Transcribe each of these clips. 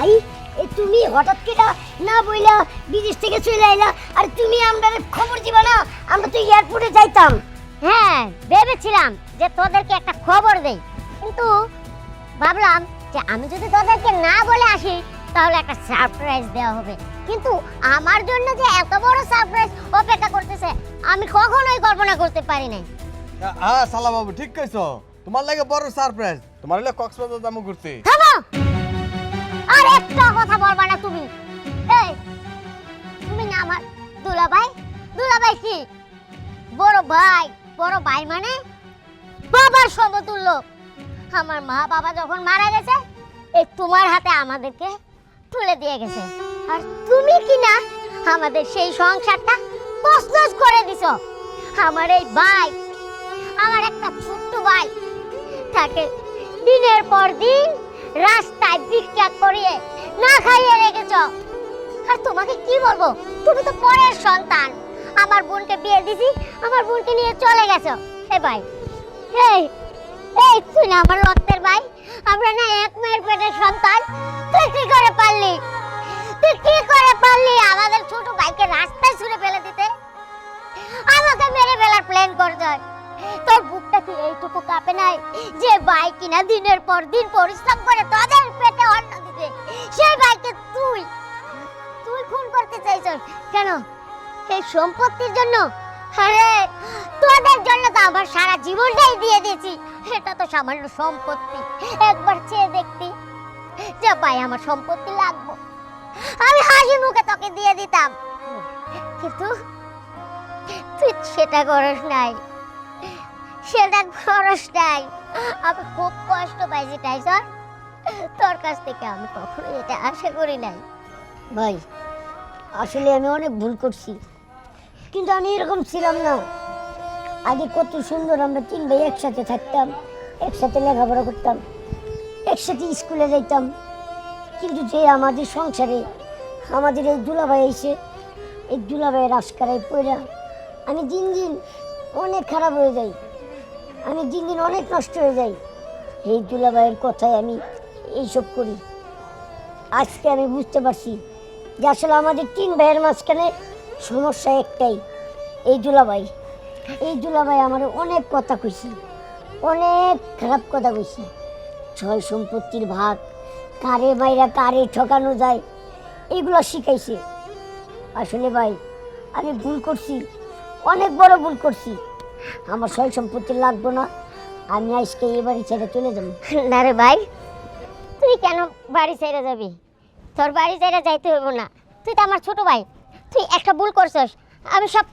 ভাই তুমি হঠাৎ করে না বইলা বিদেশ থেকে চলে আইলা, আর তুমি আমাদের খবর দিবা না? আমরা তো এয়ারপোর্টে যাইতাম। হ্যাঁ, ভেবেছিলাম যে তোদেরকে একটা খবর দেই, কিন্তু ভাবলাম যে আমি যদি তোদেরকে না বলে আসি তাহলে একটা সারপ্রাইজ দেওয়া হবে। কিন্তু আমার জন্য যে এত বড় সারপ্রাইজ অপেক্ষা করতেছে আমি কখনোই কল্পনা করতে পারি নাই। হ্যাঁ সালা বাবু ঠিক কইছো, তোমার লাগে বড় সারপ্রাইজ। তোমার লাগে কক্সবাজার যাবো ঘুরতে। থামো, আর একটা কথা বলবা না তুমি। এই তুমি না আমার দুলাভাই? দুলাভাই কি বড় ভাই? বড় ভাই মানে বাবার সমতুল্য। আমার মা বাবা যখন মারা গেছে এই তোমার হাতে আমাদেরকে তুলে দিয়ে গেছে, আর তুমি কি না আমাদের সেই সংসারটা তছনছ করে দিছো। আমার এই ভাই, আমার একটা ছোট্ট ভাই থাকে দিনের পর দিন রাস্তায় ভিক্ষা করিয়ে না খাইয়ে রেখেছ। আর তোমাকে কি বলবো, তুমি তো পরের সন্তান। আমার বোনকে বিয়ে দিছি, আমার বোনকে নিয়ে চলে গেছো। হে ভাই, এই এই তুই না আমার রক্তের ভাই, আমরা না এক মায়ের পেটের সন্তান। তুই কি করে পারলি, তুই কি করে পারলি আমাদের ছোট ভাইকে রাস্তায় ছুঁড়ে ফেলে দিতে, আমাকে মেরে ফেলার প্ল্যান করতে? তোর বুকটা কি এইটুকু কাঁপে নাই যে ভাই কিনা দিনের পর দিন পরিশ্রম করে তোদের পেটে অন্ন দিতে, সেই ভাইকে তুই তুই খুন করতে চাইছস কেন? এই সম্পত্তির জন্য? আরে তোদের জন্য তো আমার সারা জীবনটাই দিয়ে দিয়েছি। এটা তো সামান্য সম্পত্তি। একবার চেয়ে দেখতি যে ভাই আমার সম্পত্তি লাগবে, আমি হাসি মুখে তোকে দিয়ে দিতাম, কিন্তু তুই সেটা করিস নাই, সেটা খরচ নাই। আমি খুব কষ্ট পাইছি টাইসন, তোর কাছ থেকে আমি কখনো এটা আশা করি নাই। ভাই আসলে আমি অনেক ভুল করছি, কিন্তু আমি এরকম ছিলাম না। আগে কত সুন্দর আমরা তিন ভাই একসাথে থাকতাম, একসাথে লেখাপড়া করতাম, একসাথে স্কুলে যাইতাম। কিন্তু যে আমাদের সংসারে আমাদের এই দুলাভাই এসে এই দুলাভাইয়ের আশকারায় পড়া আমি দিন দিন অনেক খারাপ হয়ে যাই, আমি দিন দিন অনেক নষ্ট হয়ে যাই। এই দুলাভাইয়ের কথায় আমি এইসব করি। আজকে আমি বুঝতে পারছি যে আসলে আমাদের তিন ভাইয়ের মাঝখানে সমস্যা একটাই, এই দুলাভাই। এই দুলাভাই আমার অনেক কথা কইছে, অনেক খারাপ কথা কইছে। ছয় সম্পত্তির ভাগ, কারে মাইরা কারে ঠকানো যায়, এগুলো শিখাইছে। আসলে ভাই আমি ভুল করছি, অনেক বড় ভুল করছি। আমার ছয় সম্পত্তি লাগবো না, আমি আজকে এই বাড়ি ছেড়ে চলে যাবো। না রে ভাই, তুই কেন বাড়ি ছেড়ে যাবি? তোর বাড়ি ছেড়ে যাইতে হইব না, তুই তো আমার ছোট ভাই। তুই একটা ভুল করছস, আমি সব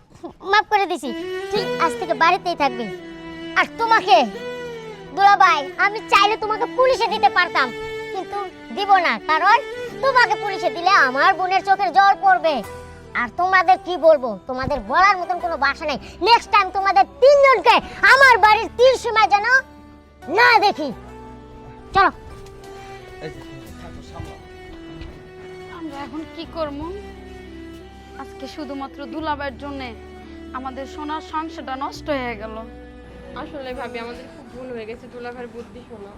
মাফ করে দিছি। তুই আজ থেকে বাড়িতেই থাকবি। আর তোমাকে দুলাভাই, আমি চাইলে তোমাকে পুলিশে দিতে পারতাম, কিন্তু দিব না, কারণ তোমাকে পুলিশে দিলে আমার বোনের চোখের জল পড়বে। আর তোমাদের কি বলবো, তোমাদের বলার মতন কোনো ভাষা নেই। নেক্সট টাইম তোমাদের তিনজনকে আমার বাড়ির তীর সীমায় যেন না দেখি। চলো। আমরা এখন কি করব? আজকে শুধুমাত্র দুলাভাইয়ের জন্য আমাদের সোনার সংসারটা নষ্ট হয়ে গেল। আসলে ভাবি আমাদের খুব ভুল হয়ে গেছে, দুলাভাইয়ের বুদ্ধি শোনা।